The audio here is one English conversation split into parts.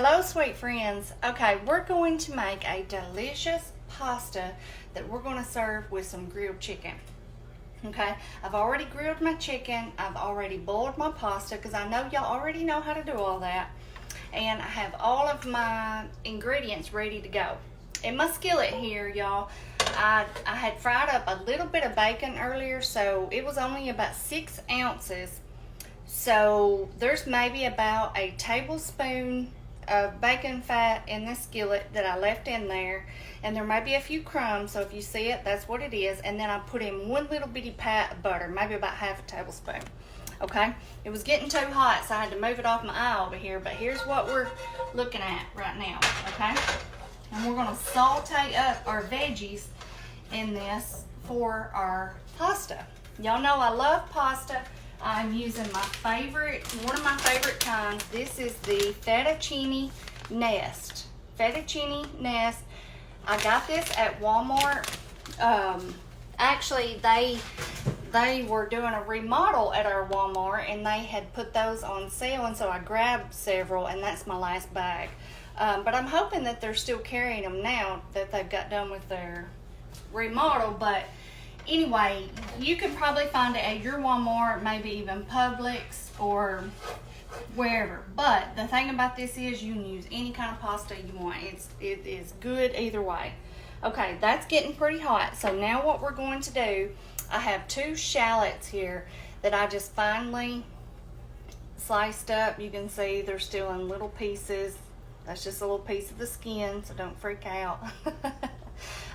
Hello, sweet friends. Okay, we're going to make a delicious pasta that we're going to serve with some grilled chicken. Okay, I've already grilled my chicken. I've already boiled my pasta because I know y'all already know how to do all that. And I have all of my ingredients ready to go. In my skillet here, y'all, I had fried up a little bit of bacon earlier, so it was only about 6 ounces. So there's maybe about a tablespoon of bacon fat in this skillet that I left in there, and there may be a few crumbs, so if you see it, that's what it is. And then I put in one little bitty pat of butter, maybe about half a tablespoon. Okay, it was getting too hot, so I had to move it off my eye over here, but here's what we're looking at right now. Okay, and we're going to saute up our veggies in this for our pasta. Y'all know I love pasta. I'm using one of my favorite kinds. This is the Fettuccine Nest. Fettuccine Nest. I got this at Walmart. Actually, they were doing a remodel at our Walmart, and they had put those on sale, and so I grabbed several, and that's my last bag. But I'm hoping that they're still carrying them now that they've got done with their remodel. But anyway, you can probably find it at your Walmart, maybe even Publix or wherever. But the thing about this is you can use any kind of pasta you want. It is good either way. Okay, that's getting pretty hot. So now what we're going to do, I have 2 shallots here that I just finely sliced up. You can see they're still in little pieces. That's just a little piece of the skin, so don't freak out.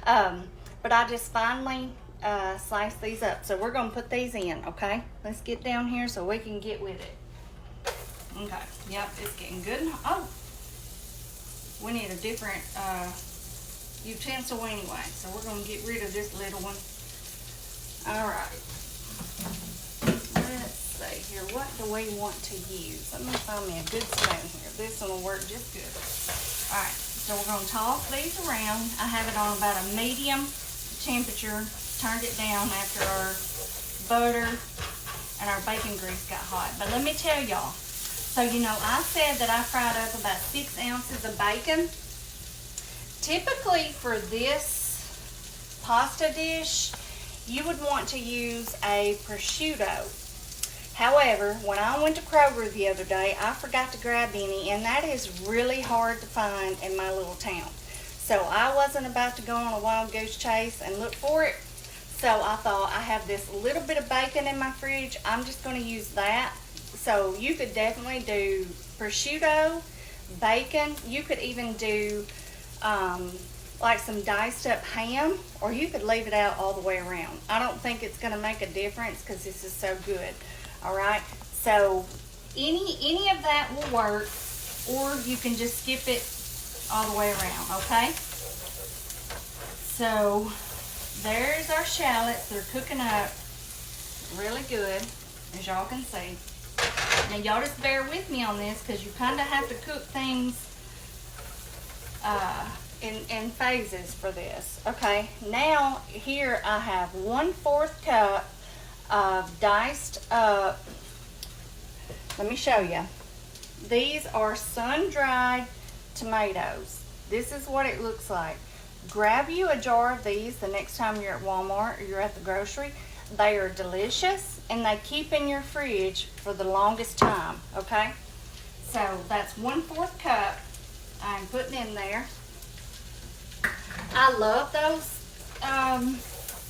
But I just finely slice these up. So we're going to put these in, okay? Let's get down here so we can get with it. Okay, yep, it's getting good. Oh, we need a different utensil anyway, so we're going to get rid of this little one. All right. Let's see here. What do we want to use? Let me find me a good spoon here. This one will work just good. All right, so we're going to toss these around. I have it on about a medium temperature. Turned it down after our butter and our bacon grease got hot. But let me tell y'all, so you know, I said that I fried up about 6 ounces of bacon. Typically for this pasta dish, you would want to use a prosciutto. However, when I went to Kroger the other day, I forgot to grab any, and that is really hard to find in my little town. So I wasn't about to go on a wild goose chase and look for it. So I thought, I have this little bit of bacon in my fridge. I'm just going to use that. So you could definitely do prosciutto, bacon. You could even do like some diced up ham, or you could leave it out all the way around. I don't think it's going to make a difference because this is so good. All right. So any of that will work, or you can just skip it all the way around. Okay. So there's our shallots. They're cooking up really good, as y'all can see. Now y'all just bear with me on this because you kind of have to cook things in phases for this. Okay, now here I have 1/4 cup of diced up, let me show you. These are sun-dried tomatoes. This is what it looks like. Grab you a jar of these the next time you're at Walmart or you're at the grocery. They are delicious and they keep in your fridge for the longest time, okay? So that's 1/4 cup I'm putting in there. I love those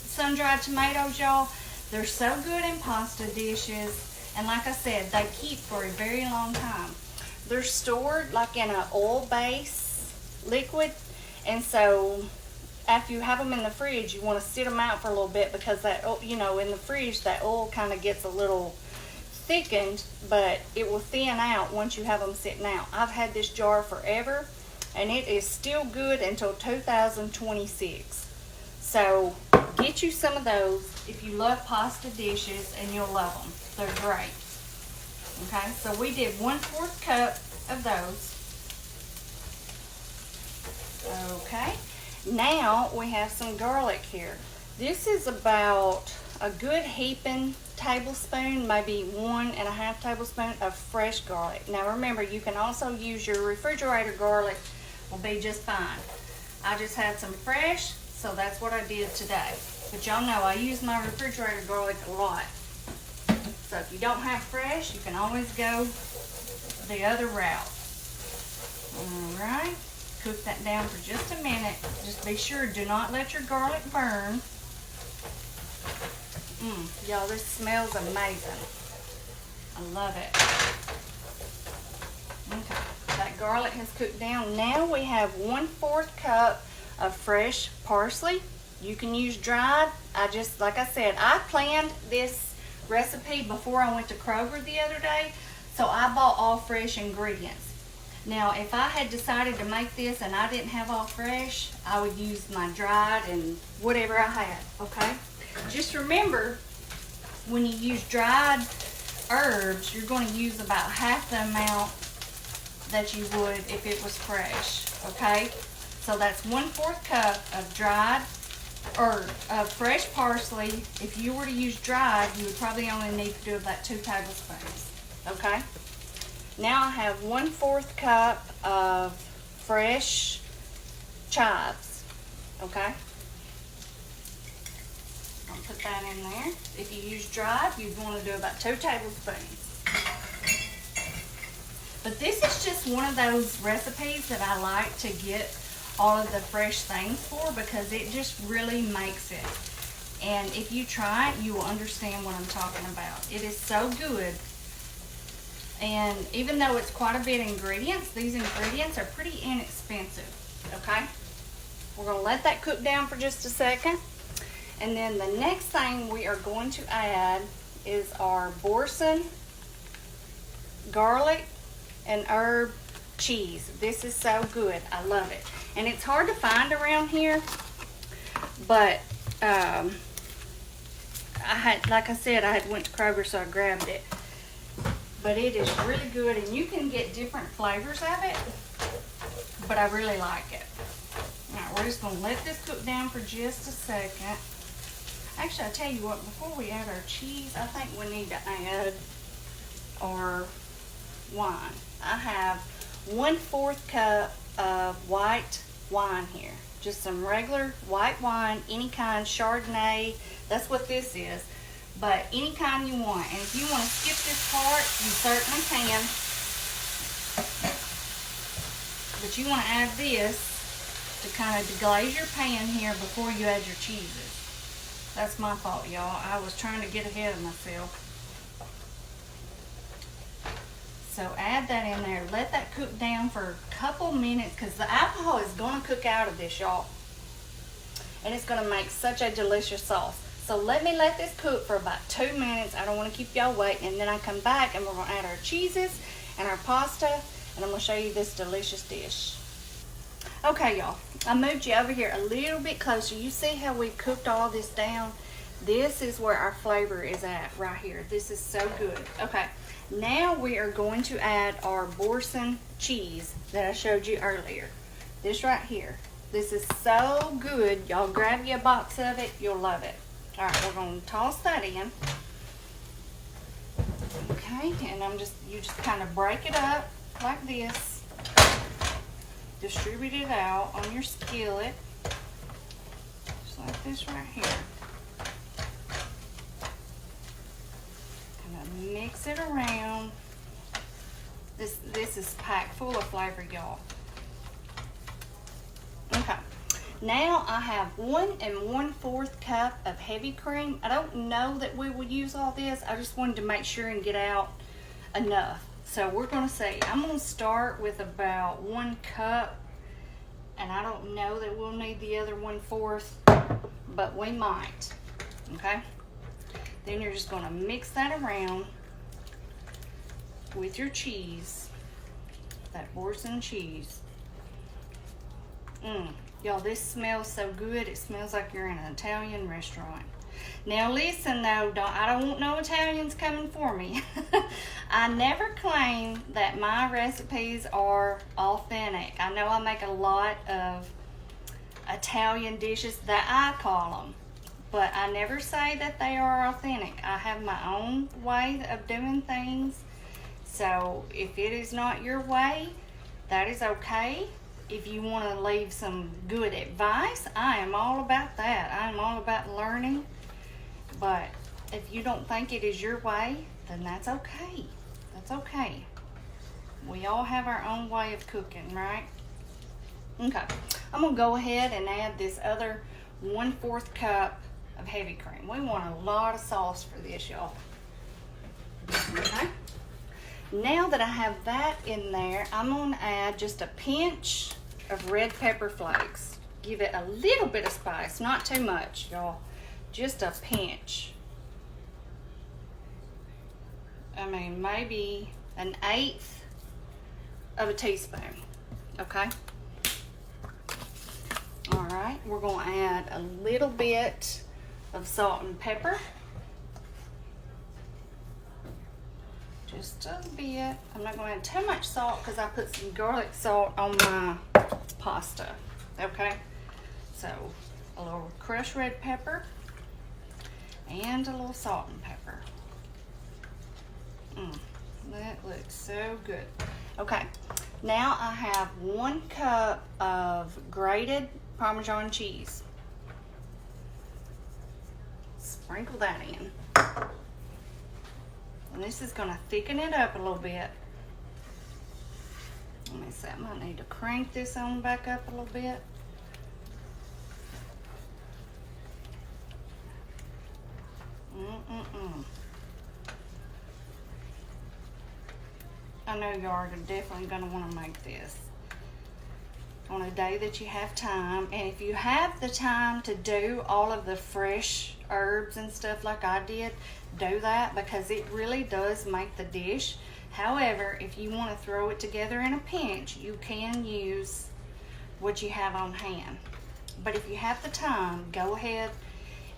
sun-dried tomatoes, y'all. They're so good in pasta dishes, and like I said, they keep for a very long time. They're stored like in an oil base liquid, and so after you have them in the fridge, you want to sit them out for a little bit because that, you know, in the fridge that oil kind of gets a little thickened, but it will thin out once you have them sitting out. I've had this jar forever, and it is still good until 2026. So get you some of those if you love pasta dishes, and you'll love them. They're great. Okay, so we did 1/4 cup of those. Okay, now we have some garlic here. This is about a good heaping tablespoon, maybe 1.5 tablespoons of fresh garlic. Now remember, you can also use your refrigerator garlic, will be just fine. I just had some fresh, so that's what I did today. But y'all know I use my refrigerator garlic a lot. So if you don't have fresh, you can always go the other route. All right, cook that down for just a minute. Just be sure, do not let your garlic burn. Y'all, this smells amazing. I love it. Okay, that garlic has cooked down. Now we have 1/4 cup of fresh parsley. You can use dried. Like I said, I planned this recipe before I went to Kroger the other day, so I bought all fresh ingredients. Now, if I had decided to make this and I didn't have all fresh, I would use my dried and whatever I had, okay? Just remember, when you use dried herbs, you're going to use about half the amount that you would if it was fresh, okay? So that's 1/4 cup of dried or fresh parsley. If you were to use dried, you would probably only need to do about 2 tablespoons, okay? Now I have 1/4 cup of fresh chives, okay? I'll put that in there. If you use dried, you'd want to do about 2 tablespoons. But this is just one of those recipes that I like to get all of the fresh things for, because it just really makes it. And if you try it, you will understand what I'm talking about. It is so good. And even though it's quite a bit of ingredients, these ingredients are pretty inexpensive, okay? We're gonna let that cook down for just a second. And then the next thing we are going to add is our boursin garlic and herb cheese. This is so good, I love it. And it's hard to find around here, but like I said, I had went to Kroger, so I grabbed it. But it is really good, and you can get different flavors of it, but I really like it. Now, we're just going to let this cook down for just a second. Actually, I'll tell you what, before we add our cheese, I think we need to add our wine. I have 1/4 cup of white wine here. Just some regular white wine, any kind, Chardonnay, that's what this is. But any kind you want. And if you want to skip this part, you certainly can. But you want to add this to kind of deglaze your pan here before you add your cheeses. That's my fault, y'all. I was trying to get ahead of myself. So add that in there. Let that cook down for a couple minutes, because the alcohol is going to cook out of this, y'all. And it's going to make such a delicious sauce. So let this cook for about 2 minutes. I don't want to keep y'all waiting. And then I come back and we're going to add our cheeses and our pasta. And I'm going to show you this delicious dish. Okay, y'all. I moved you over here a little bit closer. You see how we cooked all this down? This is where our flavor is at right here. This is so good. Okay. Now we are going to add our boursin cheese that I showed you earlier. This right here. This is so good. Y'all grab you a box of it. You'll love it. All right, we're going to toss that in. Okay, and you just kind of break it up like this. Distribute it out on your skillet. Just like this right here. Kind of mix it around. This is packed full of flavor, y'all. Okay. Now I have 1 1/4 cup of heavy cream. I don't know that we will use all this. I just wanted to make sure and get out enough. So we're going to say, I'm going to start with about 1 cup. And I don't know that we'll need the other 1/4, but we might. Okay? Then you're just going to mix that around with your cheese. That boursin cheese. Y'all, this smells so good. It smells like you're in an Italian restaurant. Now listen though, I don't want no Italians coming for me. I never claim that my recipes are authentic. I know I make a lot of Italian dishes that I call them, but I never say that they are authentic. I have my own way of doing things. So if it is not your way, that is okay. If you want to leave some good advice, I am all about that. I am all about learning. But if you don't think it is your way, then that's okay. That's okay. We all have our own way of cooking, right? Okay, I'm gonna go ahead and add this other 1/4 cup of heavy cream. We want a lot of sauce for this, y'all. Okay. Now that I have that in there, I'm gonna add just a pinch of red pepper flakes. Give it a little bit of spice, not too much, y'all. Just a pinch. I mean, maybe 1/8 of a teaspoon, okay? All right, we're gonna add a little bit of salt and pepper. Just a bit. I'm not gonna add too much salt because I put some garlic salt on my pasta, okay? So, a little crushed red pepper and a little salt and pepper. That looks so good. Okay, now I have 1 cup of grated Parmesan cheese. Sprinkle that in. And this is gonna thicken it up a little bit. Let me see, I might need to crank this on back up a little bit. I know you are definitely gonna wanna make this on a day that you have time. And if you have the time to do all of the fresh herbs and stuff like I did, do that because it really does make the dish. However, if you want to throw it together in a pinch, you can use what you have on hand. But if you have the time, go ahead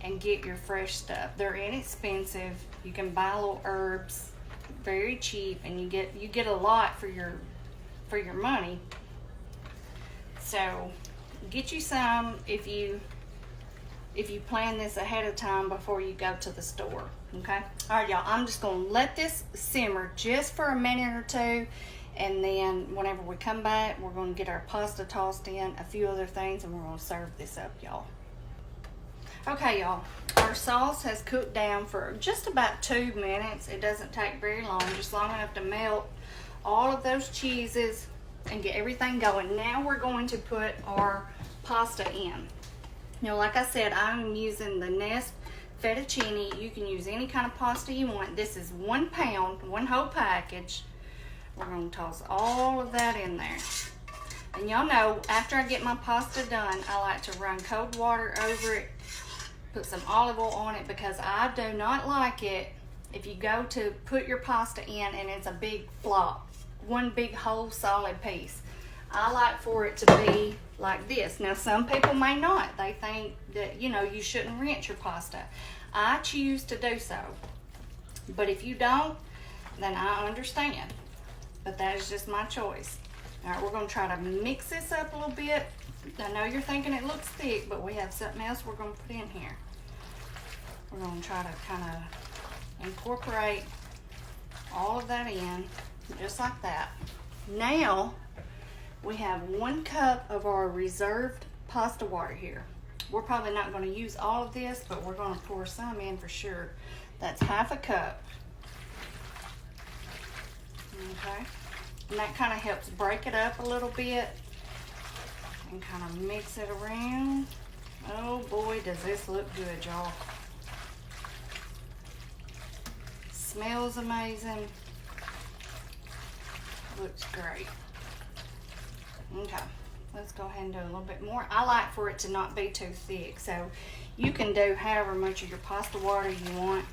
and get your fresh stuff. They're inexpensive. You can buy little herbs very cheap, and you get a lot for your money. So get you some if you plan this ahead of time before you go to the store. Okay. All right, y'all. I'm just gonna let this simmer just for a minute or two, and then whenever we come back, we're gonna get our pasta tossed in, a few other things, and we're gonna serve this up, y'all. Okay, y'all. Our sauce has cooked down for just about 2 minutes. It doesn't take very long, just long enough to melt all of those cheeses and get everything going. Now we're going to put our pasta in. You know, like I said, I'm using the Nest Fettuccine. You can use any kind of pasta you want. This is 1 pound, 1 whole package. We're going to toss all of that in there. And y'all know, after I get my pasta done, I like to run cold water over it, put some olive oil on it, because I do not like it if you go to put your pasta in and it's a big flop, one big whole solid piece. I like for it to be like this. Now, some people may not. They think that, you know, you shouldn't rinse your pasta. I choose to do so. But if you don't, then I understand. But that is just my choice. All right, we're going to try to mix this up a little bit. I know you're thinking it looks thick, but we have something else we're going to put in here. We're going to try to kind of incorporate all of that in, just like that. Now, we have 1 cup of our reserved pasta water here. We're probably not going to use all of this, but we're going to pour some in for sure. That's 1/2 cup. Okay. And that kind of helps break it up a little bit and kind of mix it around. Oh boy, does this look good, y'all. Smells amazing. Looks great. Okay, let's go ahead and do a little bit more. I like for it to not be too thick, so you can do however much of your pasta water you want.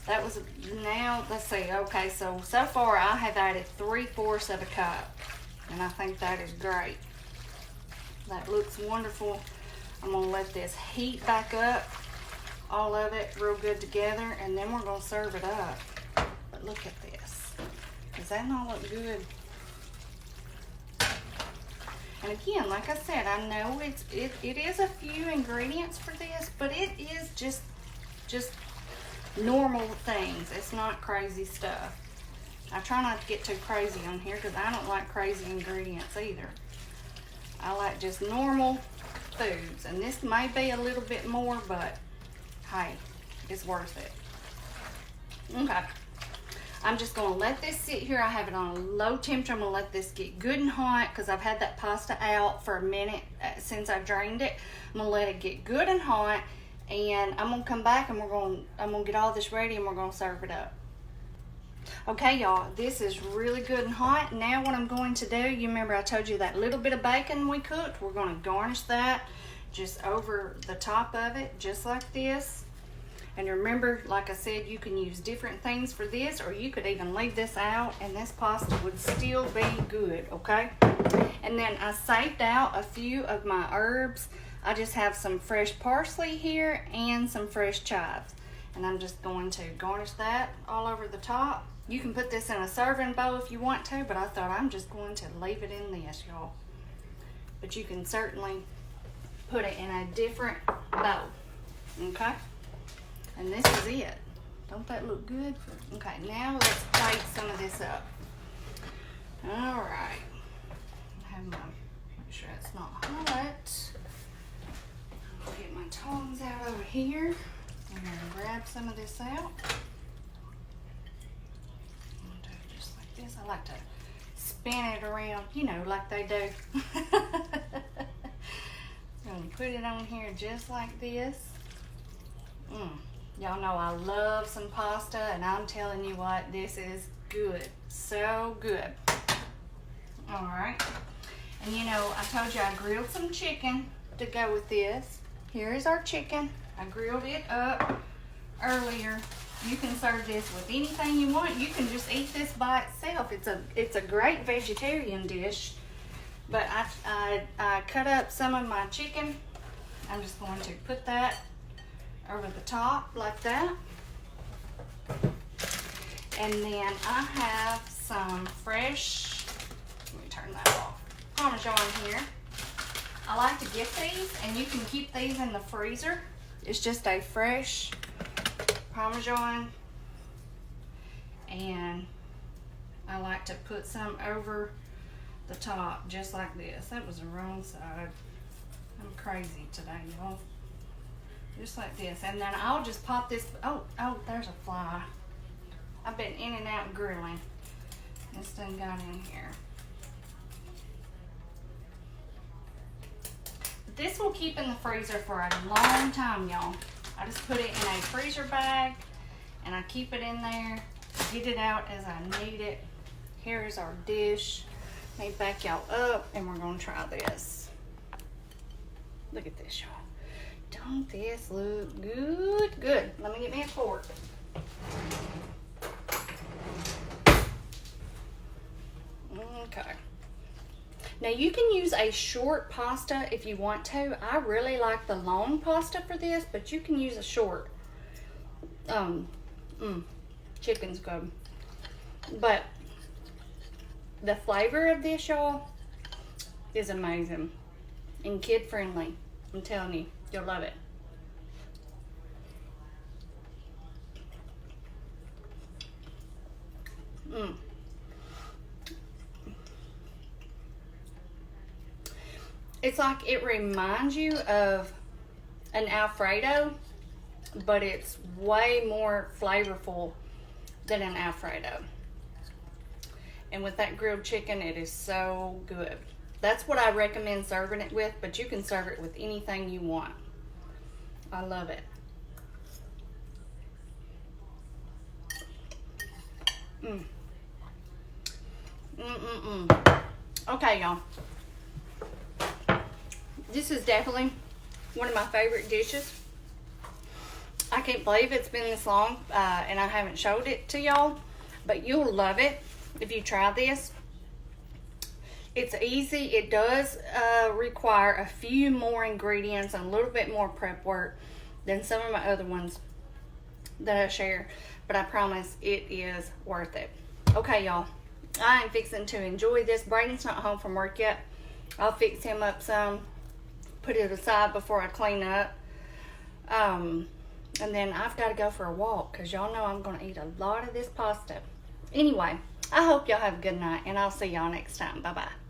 That was, now, let's see, okay, so far I have added 3/4 of a cup, and I think that is great. That looks wonderful. I'm gonna let this heat back up, all of it real good together, and then we're gonna serve it up. But look at this. Does that not look good? And again, like I said, I know it is a few ingredients for this, but it is just normal things. It's not crazy stuff. I try not to get too crazy on here because I don't like crazy ingredients either. I like just normal foods, and this may be a little bit more, but hey, it's worth it. Okay, I'm just gonna let this sit here. I have it on a low temperature. I'm gonna let this get good and hot because I've had that pasta out for a minute since I drained it. I'm gonna let it get good and hot, and I'm gonna come back and I'm gonna get all this ready and we're gonna serve it up. Okay, y'all, this is really good and hot. Now what I'm going to do, you remember I told you that little bit of bacon we cooked? We're going to garnish that just over the top of it, just like this. And remember, like I said, you can use different things for this, or you could even leave this out and this pasta would still be good, okay? And then I saved out a few of my herbs. I just have some fresh parsley here and some fresh chives. And I'm just going to garnish that all over the top. You can put this in a serving bowl if you want to, but I thought I'm just going to leave it in this, y'all. But you can certainly put it in a different bowl, okay? And this is it. Don't that look good? Okay, now let's plate some of this up. All right. Make sure it's not hot. I'll get my tongs out over here. I'm going to grab some of this out. I'll do it just like this. I like to spin it around, you know, like they do. I'm going to put it on here just like this. Y'all know I love some pasta, and I'm telling you what, this is good. So good. All right. And you know, I told you I grilled some chicken to go with this. Here is our chicken. I grilled it up earlier. You can serve this with anything you want. You can just eat this by itself. It's a great vegetarian dish. But I cut up some of my chicken. I'm just going to put that over the top like that. And then I have some fresh, let me turn that off, Parmesan here. I like to get these, and you can keep these in the freezer. It's just a fresh Parmesan, and I like to put some over the top just like this. That was the wrong side. I'm crazy today, y'all. Just like this, and then I'll just pop this. Oh, there's a fly. I've been in and out grilling. This done got in here. This will keep in the freezer for a long time, y'all. I just put it in a freezer bag and I keep it in there, get it out as I need it. Here is our dish. Let me back y'all up and we're gonna try this. Look at this, y'all. Don't this look good? Good. Let me get me a fork. Okay. Now you can use a short pasta if you want to. I really like the long pasta for this, but you can use a short. Chicken's good. But the flavor of this, y'all, is amazing and kid friendly. I'm telling you, you'll love it. It's like it reminds you of an Alfredo, but it's way more flavorful than an Alfredo. And with that grilled chicken, it is so good. That's what I recommend serving it with, but you can serve it with anything you want. I love it. Okay, y'all. This is definitely one of my favorite dishes. I can't believe it's been this long and I haven't showed it to y'all, but you'll love it if you try this. It's easy. It does require a few more ingredients and a little bit more prep work than some of my other ones that I share, but I promise it is worth it. Okay, y'all, I am fixing to enjoy this. Braden's not home from work yet, I'll fix him up some, put it aside before I clean up. And then I've got to go for a walk because y'all know I'm going to eat a lot of this pasta. Anyway, I hope y'all have a good night, and I'll see y'all next time. Bye-bye.